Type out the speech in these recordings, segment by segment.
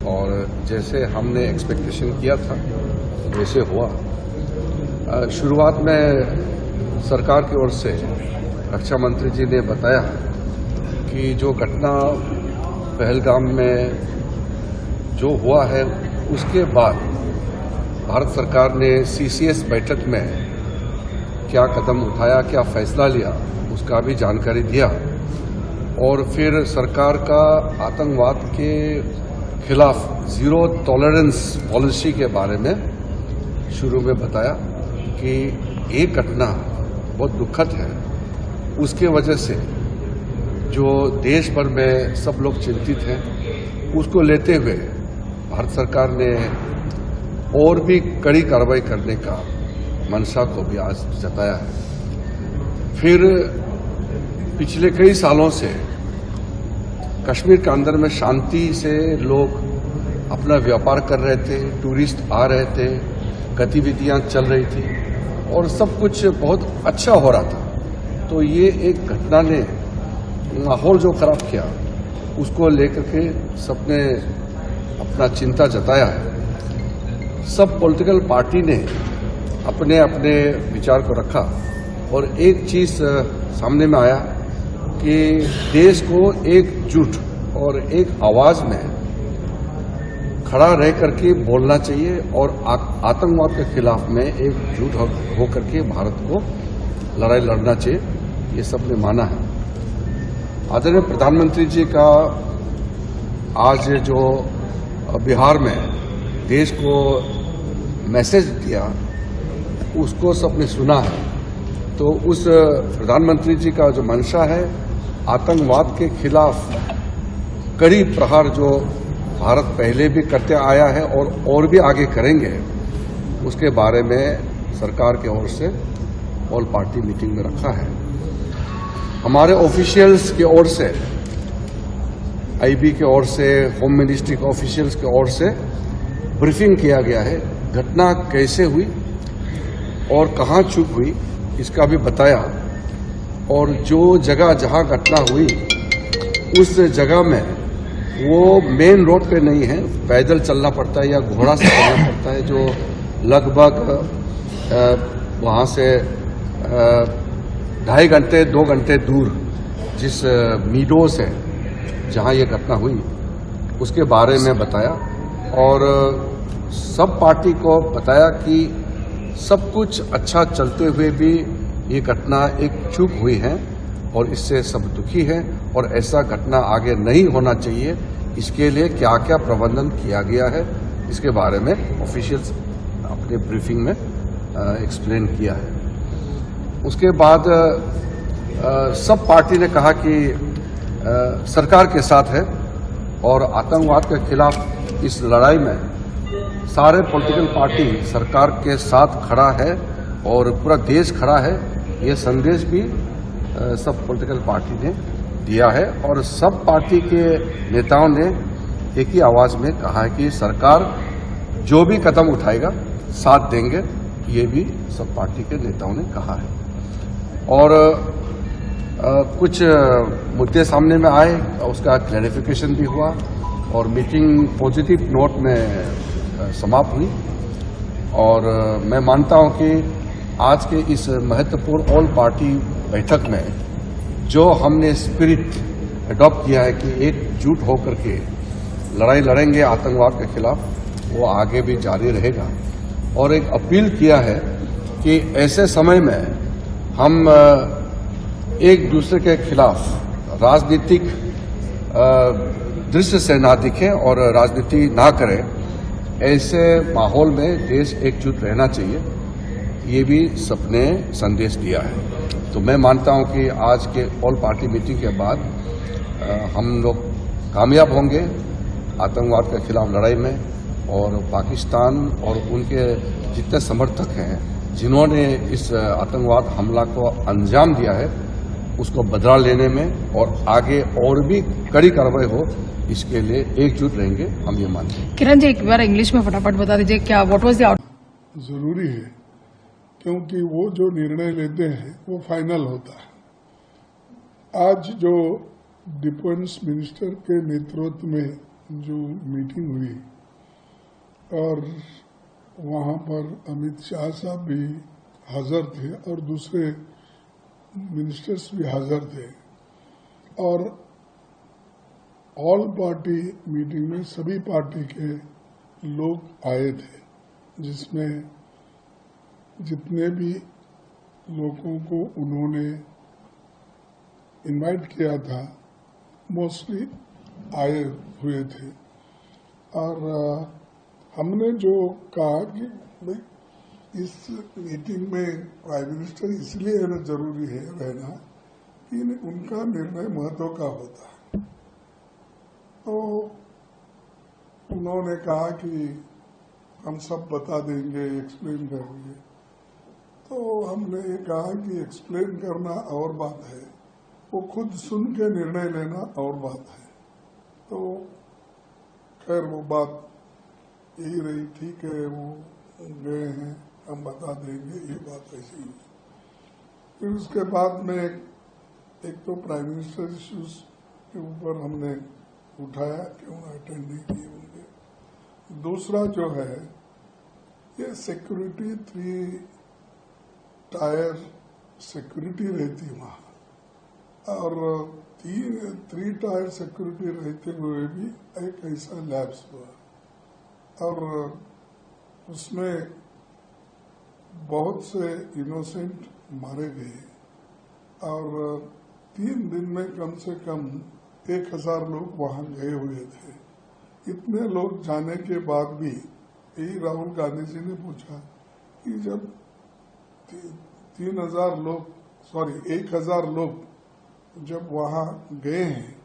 और जैसे हमने एक्सपेक्टेशन किया था वैसे हुआ। शुरुआत में सरकार की ओर से रक्षा मंत्री जी ने बताया कि जो घटना पहलगाम में जो हुआ है उसके बाद भारत सरकार ने सीसीएस बैठक में क्या कदम उठाया, क्या फैसला लिया, उसका भी जानकारी दिया। और फिर सरकार का आतंकवाद के खिलाफ जीरो टॉलरेंस पॉलिसी के बारे में शुरू में बताया कि एक घटना बहुत दुखद है, उसके वजह से जो देश भर में सब लोग चिंतित हैं, उसको लेते हुए भारत सरकार ने और भी कड़ी कार्रवाई करने का मंशा को भी आज जताया है। फिर पिछले कई सालों से कश्मीर के अंदर में शांति से लोग अपना व्यापार कर रहे थे, टूरिस्ट आ रहे थे, गतिविधियां चल रही थी और सब कुछ बहुत अच्छा हो रहा था। तो ये एक घटना ने माहौल जो खराब किया, उसको लेकर के सबने अपना चिंता जताया है। सब पॉलिटिकल पार्टी ने अपने अपने विचार को रखा और एक चीज सामने में आया कि देश को एकजुट और एक आवाज में खड़ा रह करके बोलना चाहिए और आतंकवाद के खिलाफ में एकजुट होकर के भारत को लड़ाई लड़ना चाहिए, ये सबने माना है। आदरणीय प्रधानमंत्री जी का आज जो बिहार में देश को मैसेज दिया, उसको सबने सुना है। तो उस प्रधानमंत्री जी का जो मंशा है, आतंकवाद के खिलाफ कड़ी प्रहार जो भारत पहले भी करते आया है और भी आगे करेंगे, उसके बारे में सरकार की ओर से ऑल पार्टी मीटिंग में रखा है। हमारे ऑफिशियल्स की ओर से, आईबी की ओर से, होम मिनिस्ट्री के ऑफिशियल्स की ओर से ब्रीफिंग किया गया है। घटना कैसे हुई और कहां चूक हुई, इसका भी बताया। और जो जगह जहां घटना हुई, उस जगह में वो मेन रोड पे नहीं है, पैदल चलना पड़ता है या घोड़ा से चलना पड़ता है, जो लगभग वहां से 2.5 घंटे 2 घंटे दूर जिस मीडोस है जहां ये घटना हुई, उसके बारे में बताया। और सब पार्टी को बताया कि सब कुछ अच्छा चलते हुए भी ये घटना एक चूक हुई है और इससे सब दुखी है और ऐसा घटना आगे नहीं होना चाहिए। इसके लिए क्या क्या प्रबंधन किया गया है, इसके बारे में ऑफिशियल्स अपने ब्रीफिंग में एक्सप्लेन किया है। उसके बाद सब पार्टी ने कहा कि सरकार के साथ है और आतंकवाद के खिलाफ इस लड़ाई में सारे पॉलिटिकल पार्टी सरकार के साथ खड़ा है और पूरा देश खड़ा है। ये संदेश भी सब पॉलिटिकल पार्टी ने दिया है और सब पार्टी के नेताओं ने एक ही आवाज में कहा है कि सरकार जो भी कदम उठाएगा साथ देंगे, ये भी सब पार्टी के नेताओं ने कहा है। और कुछ मुद्दे सामने में आए, उसका क्लैरिफिकेशन भी हुआ और मीटिंग पॉजिटिव नोट में समाप्त हुई। और मैं मानता हूं कि आज के इस महत्वपूर्ण ऑल पार्टी बैठक में जो हमने स्पिरिट अडॉप्ट किया है कि एकजुट होकर के लड़ाई लड़ेंगे आतंकवाद के खिलाफ, वो आगे भी जारी रहेगा। और एक अपील किया है कि ऐसे समय में हम एक दूसरे के खिलाफ राजनीतिक दृश्य से ना दिखें और राजनीति ना करें। ऐसे माहौल में देश एकजुट रहना चाहिए, ये भी सबने संदेश दिया है। तो मैं मानता हूं कि आज के ऑल पार्टी मीटिंग के बाद हम लोग कामयाब होंगे आतंकवाद के खिलाफ लड़ाई में। और पाकिस्तान और उनके जितने समर्थक हैं जिन्होंने इस आतंकवाद हमला को अंजाम दिया है, उसको बदला लेने में और आगे और भी कड़ी कार्रवाई हो, इसके लिए एकजुट रहेंगे, हम ये मानते हैं। किरण जी, एक बार इंग्लिश में फटाफट बता दीजिए क्या व्हाट वाज द जरूरी है क्योंकि वो जो निर्णय लेते हैं वो फाइनल होता है। आज जो डिफेंस मिनिस्टर के नेतृत्व में जो मीटिंग हुई और वहां पर अमित शाह साहब भी हाजिर थे और दूसरे मिनिस्टर्स भी हाजिर थे और ऑल पार्टी मीटिंग में सभी पार्टी के लोग आए थे, जिसमें जितने भी लोगों को उन्होंने इनवाइट किया था मोस्टली आए हुए थे। और हमने जो कहा कि भाई इस मीटिंग में प्राइम मिनिस्टर इसलिए जरूरी है रहना कि उनका निर्णय महत्व का होता है। तो उन्होंने कहा कि हम सब बता देंगे, एक्सप्लेन करेंगे। तो हमने ये कहा कि एक्सप्लेन करना और बात है, वो खुद सुन के निर्णय लेना और बात है। तो खैर वो बात यही रही, ठीक है वो गए हैं, हम बता देंगे, ये बात ऐसी ही। फिर उसके बाद में एक तो प्राइम मिनिस्टर इश्यूज के ऊपर हमने उठाया, क्यों अटेंड नहीं किए होंगे। दूसरा जो है ये सिक्योरिटी, 3 टायर सिक्योरिटी रहती वहां और 3 टायर सिक्योरिटी रहते हुए भी एक ऐसा लैप्स हुआ और उसमें बहुत से इनोसेंट मारे गए और 3 दिन में कम से कम 1000 लोग वहां गए हुए थे। इतने लोग जाने के बाद भी यही राहुल गांधी जी ने पूछा कि जब 1000 लोग जब वहां गए हैं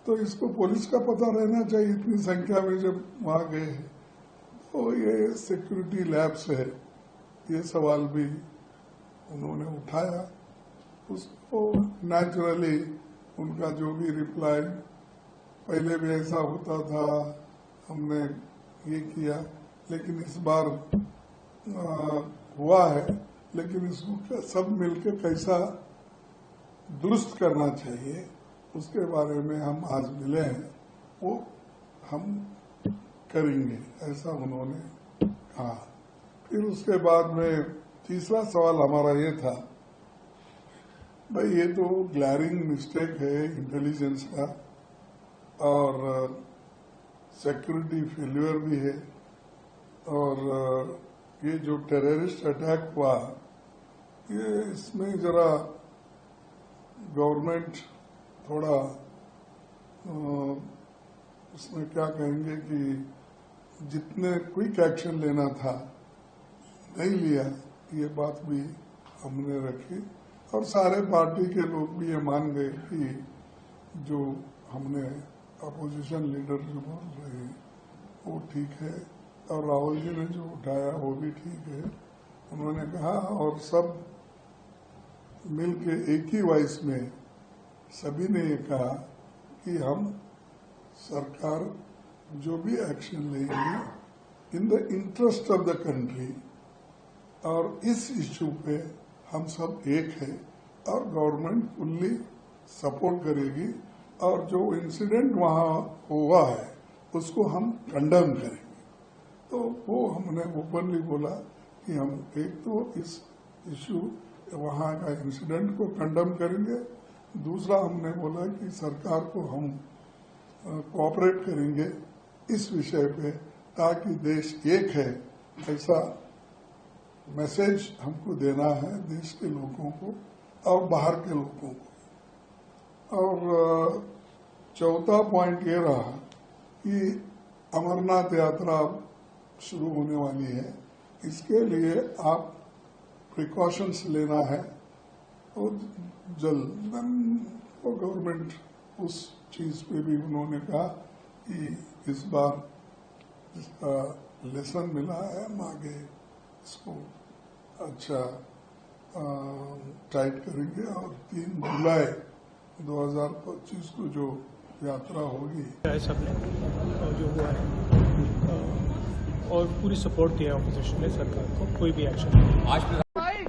तो इसको पुलिस का पता रहना चाहिए, इतनी संख्या में जब वहां गए हैं। तो ये सिक्योरिटी लैब्स है, ये सवाल भी उन्होंने उठाया। उसको नेचुरली उनका जो भी रिप्लाई, पहले भी ऐसा होता था, हमने ये किया, लेकिन इस बार हुआ है, लेकिन इसको सब मिलकर कैसा दुरुस्त करना चाहिए उसके बारे में हम आज मिले हैं, वो हम करेंगे, ऐसा उन्होंने कहा। फिर उसके बाद में तीसरा सवाल हमारा ये था, भाई ये तो ग्लैरिंग मिस्टेक है इंटेलिजेंस का और सिक्योरिटी फेल्यूर भी है और ये जो टेररिस्ट अटैक हुआ, ये इसमें जरा गवर्नमेंट थोड़ा उसमें क्या कहेंगे कि जितने क्विक एक्शन लेना था नहीं लिया, ये बात भी हमने रखी और सारे पार्टी के लोग भी ये मान गए कि जो हमने अपोजिशन लीडर जो बोल रहे हैं वो ठीक है और राहुल जी ने जो उठाया वो भी ठीक है, उन्होंने कहा। और सब मिलके एक ही वॉइस में सभी ने ये कहा कि हम सरकार जो भी एक्शन लेंगे in the interest of the country, और इस इश्यू पे हम सब एक है और गवर्नमेंट फुल्ली सपोर्ट करेगी और जो इंसिडेंट वहां हुआ है उसको हम कंडेम करेंगे। तो वो हमने ओपनली बोला कि हम एक तो इस इश्यू वहां का इंसिडेंट को कंडेम करेंगे, दूसरा हमने बोला कि सरकार को हम कोऑपरेट करेंगे इस विषय पे ताकि देश एक है, ऐसा मैसेज हमको देना है देश के लोगों को और बाहर के लोगों को। और चौथा पॉइंट ये रहा कि अमरनाथ यात्रा शुरू होने वाली है, इसके लिए आप प्रिकॉशंस लेना है और जल्द तो गवर्नमेंट उस चीज पे भी उन्होंने कहा कि इस बार इसका लेसन मिला है, हम आगे इसको अच्छा टाइट करेंगे और 3 जुलाई 2025 को जो यात्रा होगी सबने जो हुआ है और पूरी सपोर्ट किया ऑपोजिशन ने सरकार को, कोई भी एक्शन नहीं।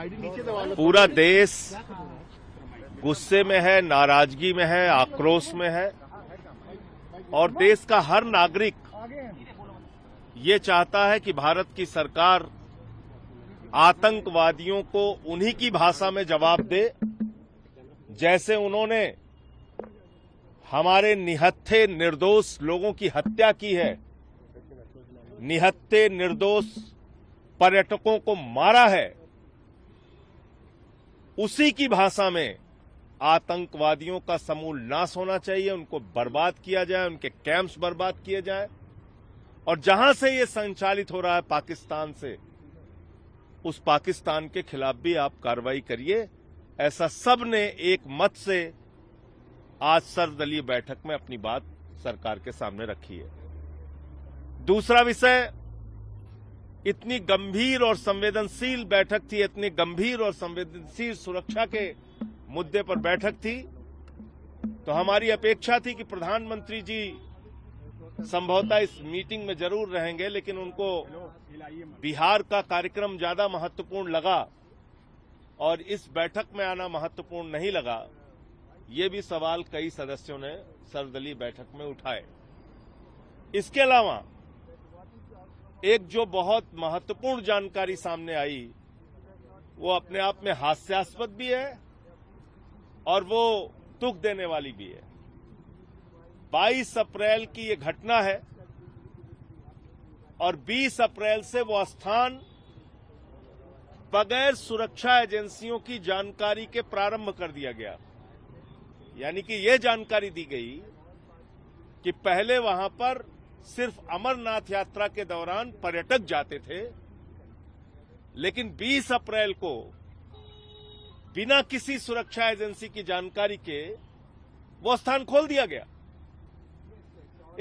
पूरा देश गुस्से में है, नाराजगी में है, आक्रोश में है और देश का हर नागरिक ये चाहता है कि भारत की सरकार आतंकवादियों को उन्हीं की भाषा में जवाब दे जैसे उन्होंने हमारे निहत्थे निर्दोष लोगों की हत्या की है, निहत्थे निर्दोष पर्यटकों को मारा है। उसी की भाषा में आतंकवादियों का समूल नाश होना चाहिए, उनको बर्बाद किया जाए, उनके कैंप्स बर्बाद किए जाए और जहां से ये संचालित हो रहा है पाकिस्तान से, उस पाकिस्तान के खिलाफ भी आप कार्रवाई करिए। ऐसा सब ने एक मत से आज सर्वदलीय बैठक में अपनी बात सरकार के सामने रखी है। दूसरा विषय, इतनी गंभीर और संवेदनशील बैठक थी, इतनी गंभीर और संवेदनशील सुरक्षा के मुद्दे पर बैठक थी, तो हमारी अपेक्षा थी कि प्रधानमंत्री जी संभवतः इस मीटिंग में जरूर रहेंगे, लेकिन उनको बिहार का कार्यक्रम ज्यादा महत्वपूर्ण लगा और इस बैठक में आना महत्वपूर्ण नहीं लगा। ये भी सवाल कई सदस्यों ने सर्वदलीय बैठक में उठाए। इसके अलावा एक जो बहुत महत्वपूर्ण जानकारी सामने आई वो अपने आप में हास्यास्पद भी है और वो दुख देने वाली भी है। 22 अप्रैल की ये घटना है और 20 अप्रैल से वो स्थान बगैर सुरक्षा एजेंसियों की जानकारी के प्रारंभ कर दिया गया। यानी कि ये जानकारी दी गई कि पहले वहां पर सिर्फ अमरनाथ यात्रा के दौरान पर्यटक जाते थे, लेकिन 20 अप्रैल को बिना किसी सुरक्षा एजेंसी की जानकारी के वो स्थान खोल दिया गया।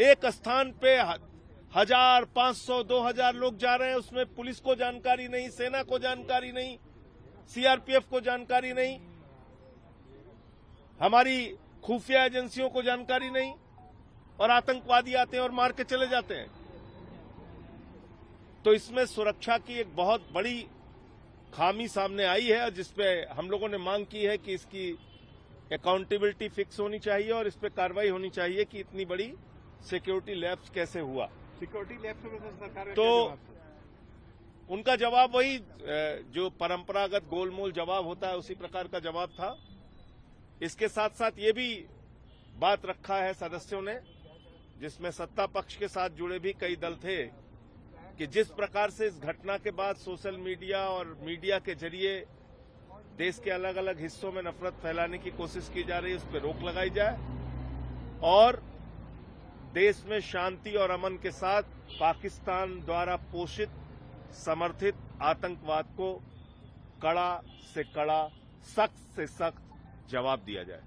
एक स्थान पे 1000, 500, 2000 लोग जा रहे हैं, उसमें पुलिस को जानकारी नहीं, सेना को जानकारी नहीं, सीआरपीएफ को जानकारी नहीं, हमारी खुफिया एजेंसियों को जानकारी नहीं और आतंकवादी आते हैं और मार के चले जाते हैं। तो इसमें सुरक्षा की एक बहुत बड़ी खामी सामने आई है, जिसपे हम लोगों ने मांग की है कि इसकी अकाउंटेबिलिटी फिक्स होनी चाहिए और इस पे कार्रवाई होनी चाहिए कि इतनी बड़ी सिक्योरिटी लैप्स कैसे हुआ। सिक्योरिटी लैप्स में सरकार तो उनका जवाब वही जो परंपरागत गोलमोल जवाब होता है उसी प्रकार का जवाब था। इसके साथ साथ ये भी बात रखा है सदस्यों ने, जिसमें सत्ता पक्ष के साथ जुड़े भी कई दल थे, कि जिस प्रकार से इस घटना के बाद सोशल मीडिया और मीडिया के जरिए देश के अलग अलग हिस्सों में नफरत फैलाने की कोशिश की जा रही है, उस पर रोक लगाई जाए और देश में शांति और अमन के साथ पाकिस्तान द्वारा पोषित समर्थित आतंकवाद को कड़ा से कड़ा, सख्त से सख्त जवाब दिया जाए।